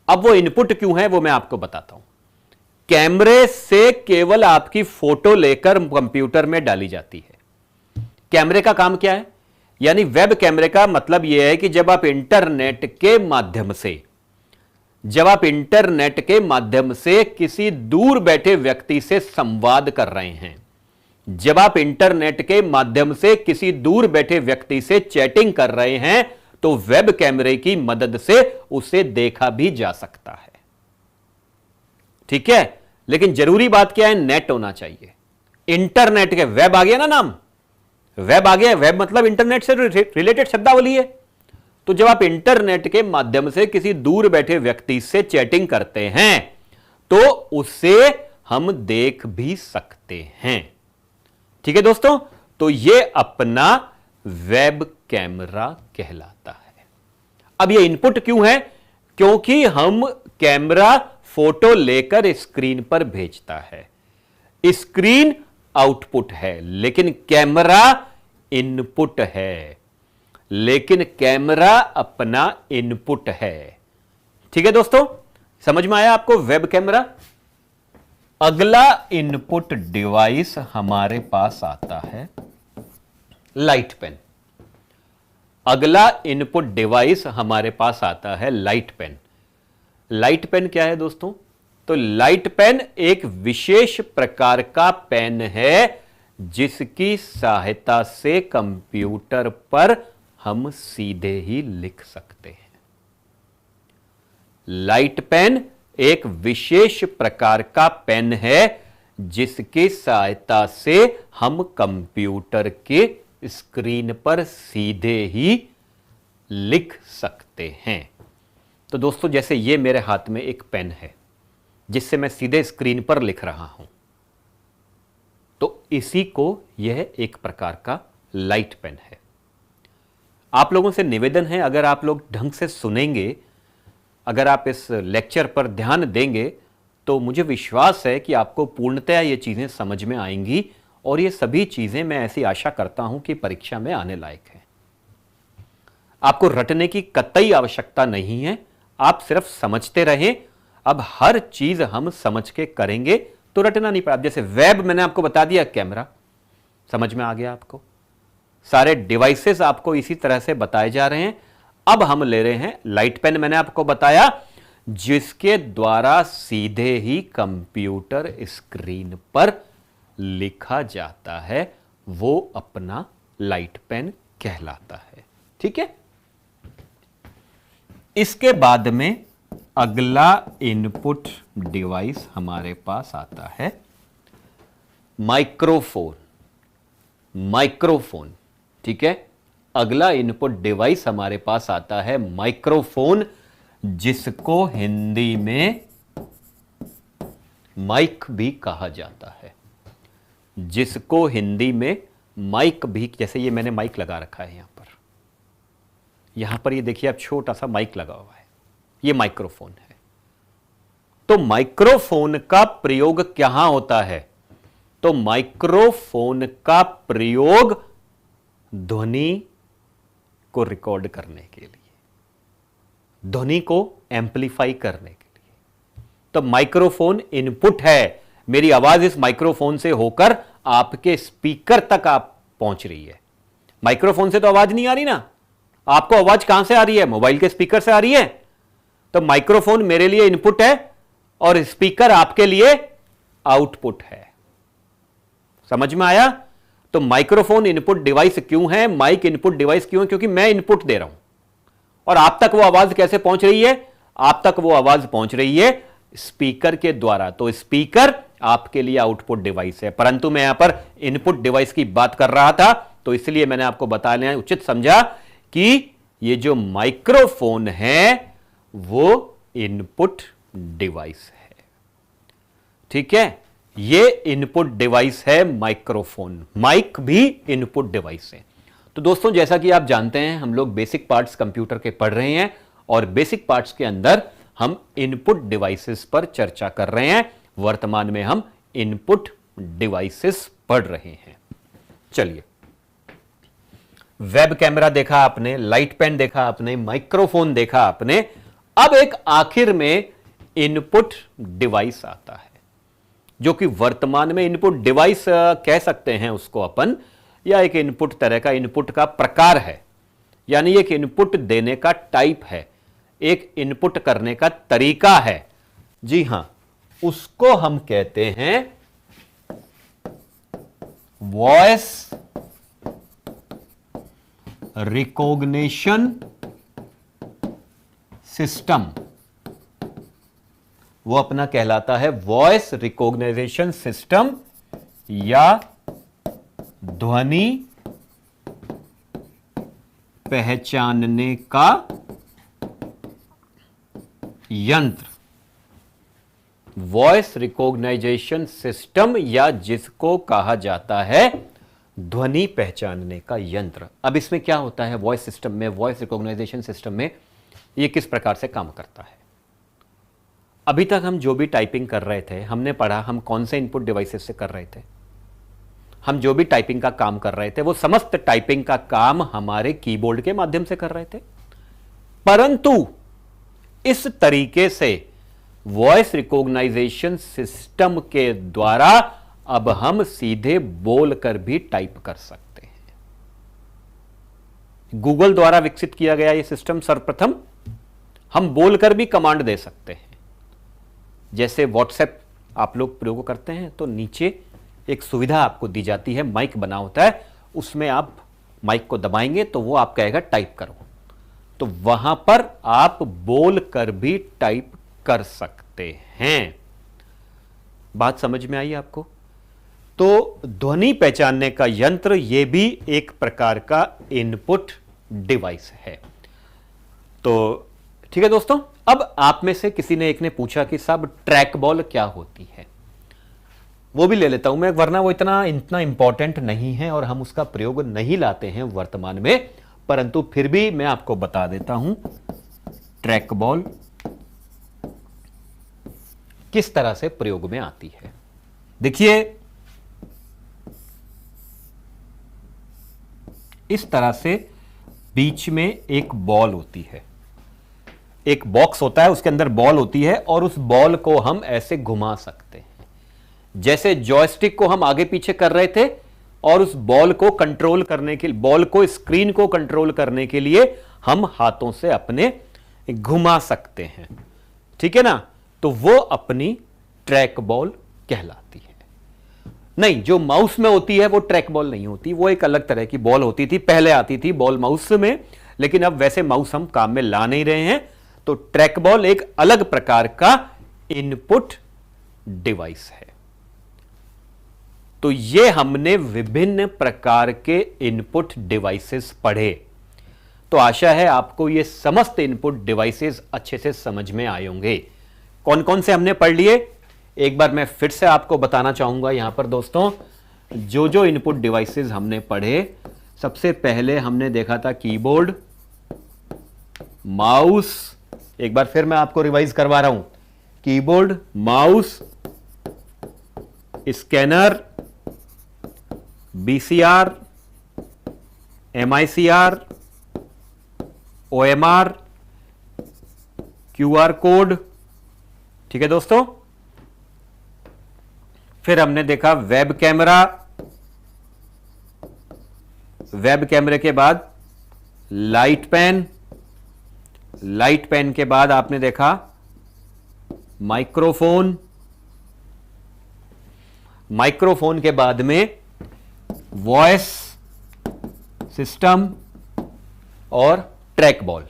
अब वो इनपुट क्यों है वो मैं आपको बताता हूं। कैमरे से केवल आपकी फोटो लेकर कंप्यूटर में डाली जाती है। कैमरे का काम क्या है? यानी वेब कैमरे का मतलब यह है कि जब आप इंटरनेट के माध्यम से, जब आप इंटरनेट के माध्यम से किसी दूर बैठे व्यक्ति से संवाद कर रहे हैं, जब आप इंटरनेट के माध्यम से किसी दूर बैठे व्यक्ति से चैटिंग कर रहे हैं, तो वेब कैमरे की मदद से उसे देखा भी जा सकता है। ठीक है, लेकिन जरूरी बात क्या है? नेट होना चाहिए। इंटरनेट के, वेब आ गया ना नाम, वेब आ गया। वेब मतलब इंटरनेट से रिलेटेड शब्दावली है। तो जब आप इंटरनेट के माध्यम से किसी दूर बैठे व्यक्ति से चैटिंग करते हैं, तो उसे हम देख भी सकते हैं। ठीक है दोस्तों, तो यह अपना वेब कैमरा कहलाता है। अब यह इनपुट क्यों है? क्योंकि हम कैमरा फोटो लेकर स्क्रीन पर भेजता है, स्क्रीन आउटपुट है, लेकिन कैमरा इनपुट है, लेकिन कैमरा अपना इनपुट है। ठीक है दोस्तों, समझ में आया आपको वेब कैमरा? अगला इनपुट डिवाइस हमारे पास आता है लाइट पेन। अगला इनपुट डिवाइस हमारे पास आता है लाइट पेन। लाइट पेन क्या है दोस्तों? तो लाइट पेन एक विशेष प्रकार का पेन है जिसकी सहायता से कंप्यूटर पर हम सीधे ही लिख सकते हैं। लाइट पेन एक विशेष प्रकार का पेन है जिसकी सहायता से हम कंप्यूटर के स्क्रीन पर सीधे ही लिख सकते हैं। तो दोस्तों, जैसे ये मेरे हाथ में एक पेन है जिससे मैं सीधे स्क्रीन पर लिख रहा हूं, तो इसी को यह एक प्रकार का लाइट पेन है। आप लोगों से निवेदन है, अगर आप लोग ढंग से सुनेंगे, अगर आप इस लेक्चर पर ध्यान देंगे, तो मुझे विश्वास है कि आपको पूर्णतया ये चीजें समझ में आएंगी, और ये सभी चीजें मैं ऐसी आशा करता हूं कि परीक्षा में आने लायक है। आपको रटने की कतई आवश्यकता नहीं है, आप सिर्फ समझते रहें। अब हर चीज हम समझ के करेंगे तो रटना नहीं पड़ा। जैसे वेब मैंने आपको बता दिया, कैमरा समझ में आ गया आपको, सारे डिवाइसेस आपको इसी तरह से बताए जा रहे हैं। अब हम ले रहे हैं लाइट पेन, मैंने आपको बताया, जिसके द्वारा सीधे ही कंप्यूटर स्क्रीन पर लिखा जाता है, वो अपना लाइट पेन कहलाता है। ठीक है, इसके बाद में अगला इनपुट डिवाइस हमारे पास आता है माइक्रोफोन। माइक्रोफोन, ठीक है, अगला इनपुट डिवाइस हमारे पास आता है माइक्रोफोन, जिसको हिंदी में माइक भी कहा जाता है। जिसको हिंदी में माइक भी, जैसे ये मैंने माइक लगा रखा है यहां पर, यहां पर ये देखिए आप छोटा सा माइक लगा हुआ है, ये माइक्रोफोन है। तो माइक्रोफोन का प्रयोग कहां होता है? तो माइक्रोफोन का प्रयोग ध्वनि को रिकॉर्ड करने के लिए, ध्वनि को एम्पलीफाई करने के लिए। तो माइक्रोफोन इनपुट है, मेरी आवाज इस माइक्रोफोन से होकर आपके स्पीकर तक आप पहुंच रही है। माइक्रोफोन से तो आवाज नहीं आ रही ना, आपको आवाज कहां से आ रही है? मोबाइल के स्पीकर से आ रही है। तो माइक्रोफोन मेरे लिए इनपुट है और स्पीकर आपके लिए आउटपुट है। समझ में आया? तो माइक्रोफोन इनपुट डिवाइस क्यों है, माइक इनपुट डिवाइस क्यों है? क्योंकि मैं इनपुट दे रहा हूं और आप तक वो आवाज कैसे पहुंच रही है? आप तक वो आवाज पहुंच रही है स्पीकर के द्वारा। तो स्पीकर आपके लिए आउटपुट डिवाइस है, परंतु मैं यहां पर इनपुट डिवाइस की बात कर रहा था, तो इसलिए मैंने आपको बताना उचित समझा कि ये जो माइक्रोफोन है वो इनपुट डिवाइस है। ठीक है, ये इनपुट डिवाइस है माइक्रोफोन, माइक भी इनपुट डिवाइस है। तो दोस्तों, जैसा कि आप जानते हैं हम लोग बेसिक पार्ट्स कंप्यूटर के पढ़ रहे हैं और बेसिक पार्ट्स के अंदर हम इनपुट डिवाइसेस पर चर्चा कर रहे हैं। वर्तमान में हम इनपुट डिवाइसेस पढ़ रहे हैं। चलिए, वेब कैमरा देखा आपने, लाइट पेन देखा आपने, माइक्रोफोन देखा आपने। अब एक आखिर में इनपुट डिवाइस आता है, जो कि वर्तमान में इनपुट डिवाइस कह सकते हैं उसको अपन, या एक इनपुट तरह का इनपुट का प्रकार है, यानी एक इनपुट देने का टाइप है, एक इनपुट करने का तरीका है। जी हां, उसको हम कहते हैं वॉइस रिकॉग्निशन सिस्टम। वो अपना कहलाता है वॉइस रिकॉग्निशन सिस्टम या ध्वनि पहचानने का यंत्र। वॉइस रिकॉग्नाइजेशन सिस्टम, या जिसको कहा जाता है ध्वनि पहचानने का यंत्र। अब इसमें क्या होता है वॉइस सिस्टम में, वॉइस रिकॉग्नाइजेशन सिस्टम में ये किस प्रकार से काम करता है? अभी तक हम जो भी टाइपिंग कर रहे थे, हमने पढ़ा हम कौन से इनपुट डिवाइसेस से कर रहे थे। हम जो भी टाइपिंग का काम कर रहे थे वो समस्त टाइपिंग का काम हमारे कीबोर्ड के माध्यम से कर रहे थे, परंतु इस तरीके से वॉइस रिकॉग्नाइजेशन सिस्टम के द्वारा अब हम सीधे बोलकर भी टाइप कर सकते हैं। गूगल द्वारा विकसित किया गया यह सिस्टम सर्वप्रथम। हम बोलकर भी कमांड दे सकते हैं। जैसे व्हाट्सएप आप लोग प्रयोग करते हैं तो नीचे एक सुविधा आपको दी जाती है, माइक बना होता है, उसमें आप माइक को दबाएंगे तो वो आप कहेगा टाइप करो, तो वहां पर आप बोलकर भी टाइप कर सकते हैं। बात समझ में आई आपको? तो ध्वनि पहचानने का यंत्र यह भी एक प्रकार का इनपुट डिवाइस है। तो ठीक है दोस्तों, अब आप में से किसी ने एक ने पूछा कि साहब ट्रैक बॉल क्या होती है, वो भी ले लेता हूं मैं, वरना वो इतना इंपॉर्टेंट नहीं है और हम उसका प्रयोग नहीं लाते हैं वर्तमान में, परंतु फिर भी मैं आपको बता देता हूं ट्रैक बॉल किस तरह से प्रयोग में आती है। देखिए, इस तरह से बीच में एक बॉल होती है, एक बॉक्स होता है, उसके अंदर बॉल होती है और उस बॉल को हम ऐसे घुमा सकते हैं, जैसे जॉयस्टिक को हम आगे पीछे कर रहे थे, और उस बॉल को कंट्रोल करने के लिए, बॉल को, स्क्रीन को कंट्रोल करने के लिए हम हाथों से अपने घुमा सकते हैं। ठीक है ना? तो वो अपनी ट्रैक बॉल कहलाती है। नहीं, जो माउस में होती है वो ट्रैक बॉल नहीं होती, वो एक अलग तरह की बॉल होती थी, पहले आती थी बॉल माउस में, लेकिन अब वैसे माउस हम काम में ला नहीं रहे हैं। तो ट्रैक बॉल एक अलग प्रकार का इनपुट डिवाइस है। तो ये हमने विभिन्न प्रकार के इनपुट डिवाइसेस पढ़े, तो आशा है आपको ये समस्त इनपुट डिवाइसेस अच्छे से समझ में आए होंगे। कौन कौन से हमने पढ़ लिए, एक बार मैं फिर से आपको बताना चाहूंगा यहां पर दोस्तों, जो इनपुट डिवाइसेस हमने पढ़े, सबसे पहले हमने देखा था कीबोर्ड, माउस, एक बार फिर मैं आपको रिवाइज करवा रहा हूं, keyboard, mouse, scanner, BCR, MICR, OMR, QR code. ठीक है दोस्तों, फिर हमने देखा वेब कैमरा, वेब कैमरे के बाद लाइट पेन, लाइट पेन के बाद आपने देखा माइक्रोफोन, माइक्रोफोन के बाद में वॉइस सिस्टम और ट्रैक बॉल।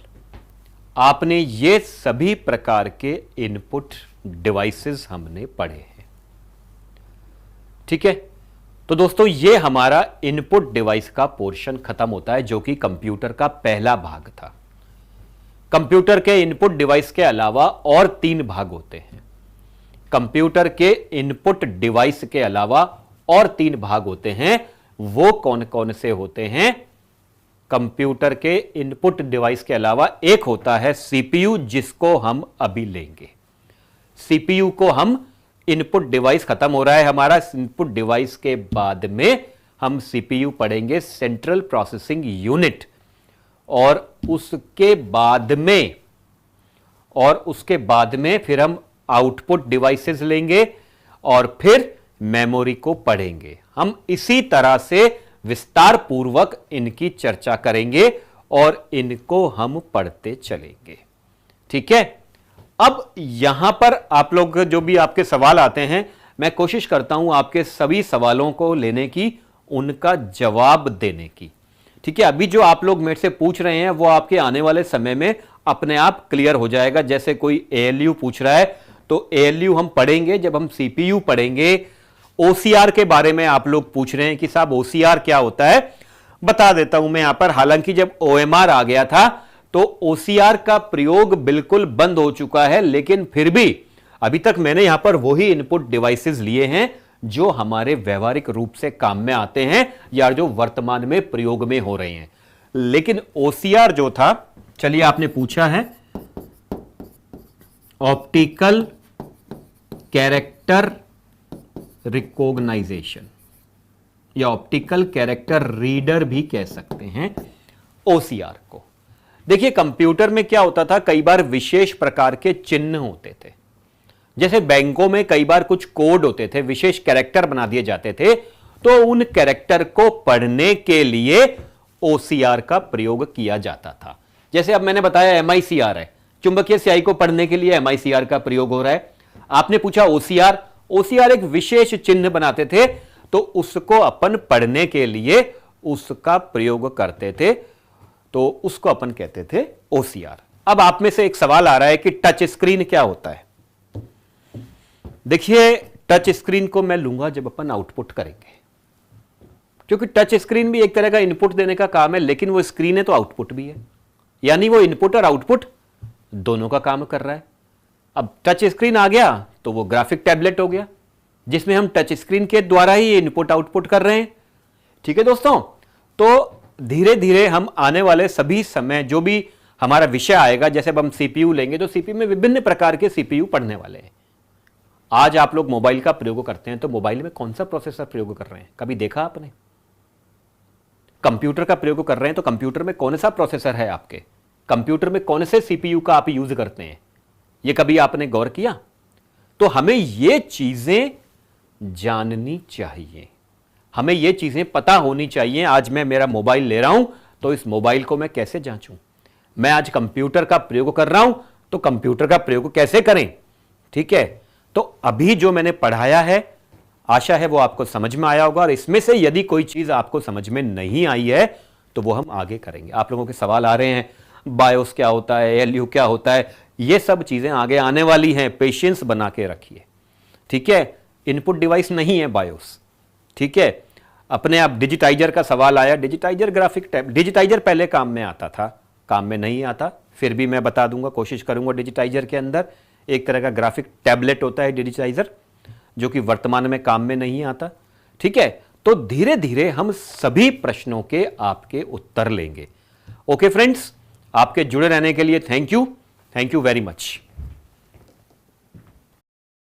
आपने ये सभी प्रकार के इनपुट डिवाइसेस हमने पढ़े हैं। ठीक है, तो दोस्तों ये हमारा इनपुट डिवाइस का पोर्शन खत्म होता है, जो कि कंप्यूटर का पहला भाग था। कंप्यूटर के इनपुट डिवाइस के अलावा और 3 भाग होते हैं। कंप्यूटर के इनपुट डिवाइस के अलावा और 3 भाग होते हैं। वो कौन कौन से होते हैं? कंप्यूटर के इनपुट डिवाइस के अलावा एक होता है सीपीयू, जिसको हम अभी लेंगे। सीपीयू को हम इनपुट डिवाइस खत्म हो रहा है हमारा, इनपुट डिवाइस के बाद में हम सीपीयू पढ़ेंगे, सेंट्रल प्रोसेसिंग यूनिट, और उसके बाद में फिर हम आउटपुट डिवाइसेस लेंगे और फिर मेमोरी को पढ़ेंगे। हम इसी तरह से विस्तार पूर्वक इनकी चर्चा करेंगे और इनको हम पढ़ते चलेंगे। ठीक है, अब यहां पर आप लोग जो भी आपके सवाल आते हैं, मैं कोशिश करता हूं आपके सभी सवालों को लेने की, उनका जवाब देने की। ठीक है, अभी जो आप लोग मेरे से पूछ रहे हैं वो आपके आने वाले समय में अपने आप क्लियर हो जाएगा। जैसे कोई एएलयू पूछ रहा है तो एएलयू हम पढ़ेंगे जब हम सीपीयू पढ़ेंगे। ओसीआर के बारे में आप लोग पूछ रहे हैं कि साहब ओसीआर क्या होता है, बता देता हूं मैं यहां पर। हालांकि जब ओएमआर आ गया था तो ओसीआर का प्रयोग बिल्कुल बंद हो चुका है, लेकिन फिर भी अभी तक मैंने यहां पर वही इनपुट डिवाइसेस लिए हैं जो हमारे व्यवहारिक रूप से काम में आते हैं या जो वर्तमान में प्रयोग में हो रहे हैं। लेकिन ओसीआर जो था, चलिए आपने पूछा है ऑप्टिकल कैरेक्टर रिकॉग्नाइजेशन या ऑप्टिकल कैरेक्टर रीडर भी कह सकते हैं ओसीआर को। देखिए कंप्यूटर में क्या होता था, कई बार विशेष प्रकार के चिन्ह होते थे। जैसे बैंकों में कई बार कुछ कोड होते थे, विशेष कैरेक्टर बना दिए जाते थे, तो उन कैरेक्टर को पढ़ने के लिए ओसीआर का प्रयोग किया जाता था। जैसे अब मैंने बताया एमआईसीआर है, चुंबकीय स्याही को पढ़ने के लिए एमआईसीआर का प्रयोग हो रहा है। आपने पूछा ओसीआर, ओसीआर एक विशेष चिन्ह बनाते थे, तो उसको अपन पढ़ने के लिए उसका प्रयोग करते थे, तो उसको अपन कहते थे ओसीआर। अब आप में से एक सवाल आ रहा है कि टच स्क्रीन क्या होता है। देखिए टच स्क्रीन को मैं लूंगा जब अपन आउटपुट करेंगे, क्योंकि टच स्क्रीन भी एक तरह का इनपुट देने का काम है, लेकिन वो स्क्रीन है तो आउटपुट भी है, यानी वो इनपुट और आउटपुट दोनों का काम कर रहा है। अब टच स्क्रीन आ गया तो वो ग्राफिक टैबलेट हो गया, जिसमें हम टच स्क्रीन के द्वारा ही इनपुट आउटपुट कर रहे हैं। ठीक है दोस्तों, तो धीरे धीरे हम आने वाले सभी समय जो भी हमारा विषय आएगा, जैसे अब हम सीपीयू लेंगे तो सीपीयू में विभिन्न प्रकार के सीपीयू पढ़ने वाले हैं। आज आप लोग मोबाइल का प्रयोग करते हैं तो मोबाइल में कौन सा प्रोसेसर प्रयोग कर रहे हैं, कभी देखा आपने? कंप्यूटर का प्रयोग कर रहे हैं तो कंप्यूटर में कौन सा प्रोसेसर है आपके, कंप्यूटर में कौन से सीपीयू का आप यूज करते हैं, यह कभी आपने गौर किया? तो हमें ये चीजें जाननी चाहिए, हमें ये चीजें पता होनी चाहिए। आज मैं मेरा मोबाइल ले रहा हूं तो इस मोबाइल को मैं कैसे जांचूं, मैं आज कंप्यूटर का प्रयोग कर रहा हूं तो कंप्यूटर का प्रयोग कैसे करें। ठीक है, तो अभी जो मैंने पढ़ाया है आशा है वो आपको समझ में आया होगा, और इसमें से यदि कोई चीज आपको समझ में नहीं आई है तो वो हम आगे करेंगे। आप लोगों के सवाल आ रहे हैं बायोस क्या होता है, एलयू क्या होता है, ये सब चीजें आगे आने वाली हैं, पेशेंस बना के रखिए। ठीक है, इनपुट डिवाइस नहीं है बायोस। ठीक है, अपने आप डिजिटाइजर का सवाल आया, डिजिटाइजर ग्राफिक टैब, डिजिटाइजर पहले काम में आता था, काम में नहीं आता, फिर भी मैं बता दूंगा, कोशिश करूंगा। डिजिटाइजर के अंदर एक तरह का ग्राफिक टैबलेट होता है डिजिटाइजर, जो कि वर्तमान में काम में नहीं आता। ठीक है, तो धीरे धीरे हम सभी प्रश्नों के आपके उत्तर लेंगे। ओके फ्रेंड्स, आपके जुड़े रहने के लिए थैंक यू वेरी मच।